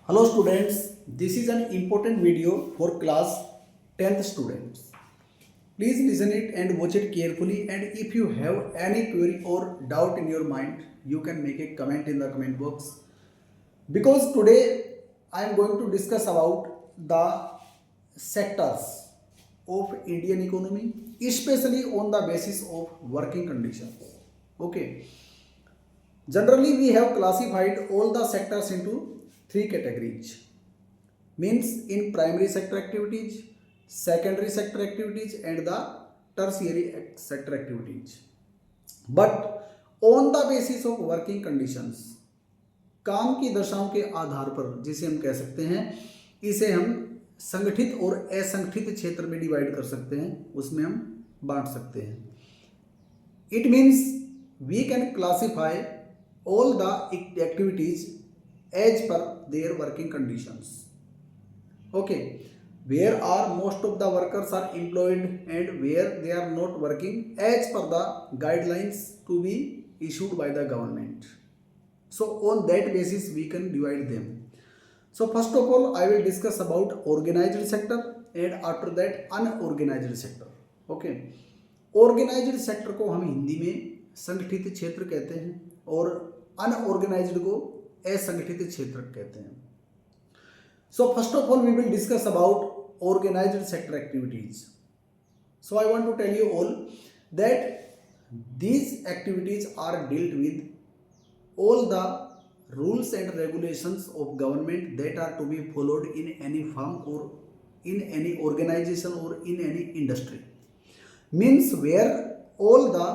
Hello students, this is an important video for class 10th students. Please listen it and watch it carefully, and if you have any query or doubt in your mind, you can make a comment in the comment box. Because today I am going to discuss about the sectors of Indian economy, especially on the basis of working conditions. Okay. Generally, we have classified all the sectors into three categories. Means in primary sector activities, secondary sector activities, and the tertiary sector activities. But on the basis of working conditions, काम की दशाओं के आधार पर जिसे हम कह सकते हैं, इसे हम संगठित और असंगठित क्षेत्र में डिवाइड कर सकते हैं, उसमें हम बांट सकते हैं. It means we can classify all the activities as per their working conditions. Okay, where are most of the workers are employed and where they are not working as per the guidelines to be issued by the government. So on that basis we can divide them. So first of all I will discuss about organized sector and after that unorganized sector. Okay, organised sector को हम हिंदी में संगठित क्षेत्र कहते हैं और unorganised को असंगठित क्षेत्र कहते हैं. So first of all we will discuss about organised sector activities. So I want to tell you all that these activities are dealt with all the rules and regulations of government that are to be followed in any firm or in any organization or in any industry. Means where all the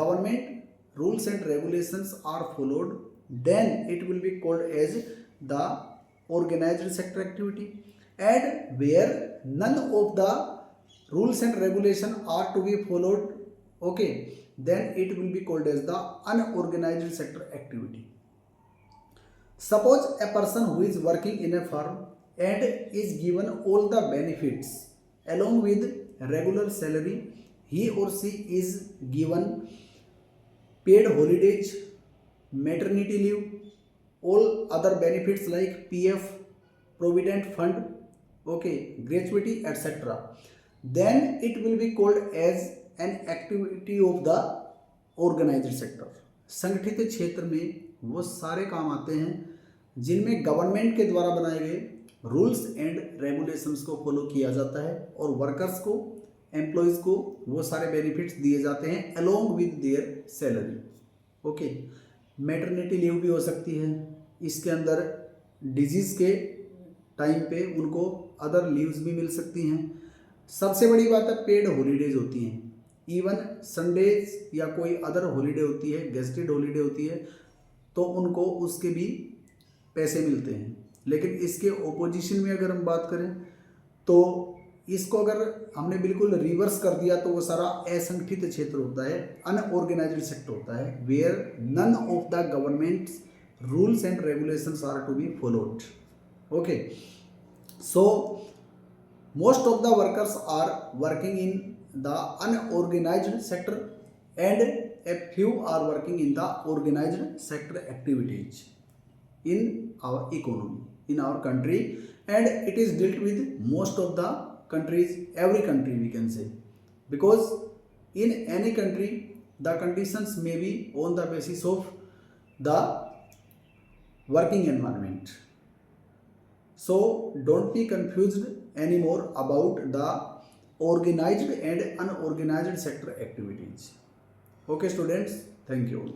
government rules and regulations are followed, then it will be called as the organized sector activity. And where none of the rules and regulation are to be followed, okay, then it will be called as the unorganized sector activity. Suppose a person who is working in a firm and is given all the benefits along with regular salary, he or she is given paid holidays, maternity leave, all other benefits like PF, provident fund, okay, gratuity, etc. Then it will be called as an activity of the organized sector. संगठित क्षेत्र में वो सारे काम आते हैं जिनमें government के द्वारा बनाए गए रूल्स एंड रेगुलेशंस को फॉलो किया जाता है और वर्कर्स को, एम्प्लॉयज़ को वो सारे बेनिफिट्स दिए जाते हैं along with their salary. Okay, maternity leave भी हो सकती है, इसके अंदर डिजीज़ के टाइम पे उनको अदर लीव्स भी मिल सकती हैं. सबसे बड़ी बात है पेड हॉलीडेज होती हैं. इवन संडेज या कोई अदर हॉलीडे होती है, गेस्टेड हॉलीडे होती है, तो उनको उसके भी पैसे मिलते हैं. लेकिन इसके ओपोजिशन में अगर हम बात करें तो इसको अगर हमने बिल्कुल रिवर्स कर दिया तो वो सारा असंगठित क्षेत्र होता है, अनऑर्गेनाइज्ड सेक्टर होता है, where none of the government rules and regulations are to be followed. Okay, so most of the workers are working in the unorganized sector and a few are working in the organized sector activities in our economy, in our country, and it is dealt with most of the countries, every country we can say, because in any country the conditions may be on the basis of the working environment. So don't be confused anymore about the organized and unorganized sector activities. Okay students, thank you.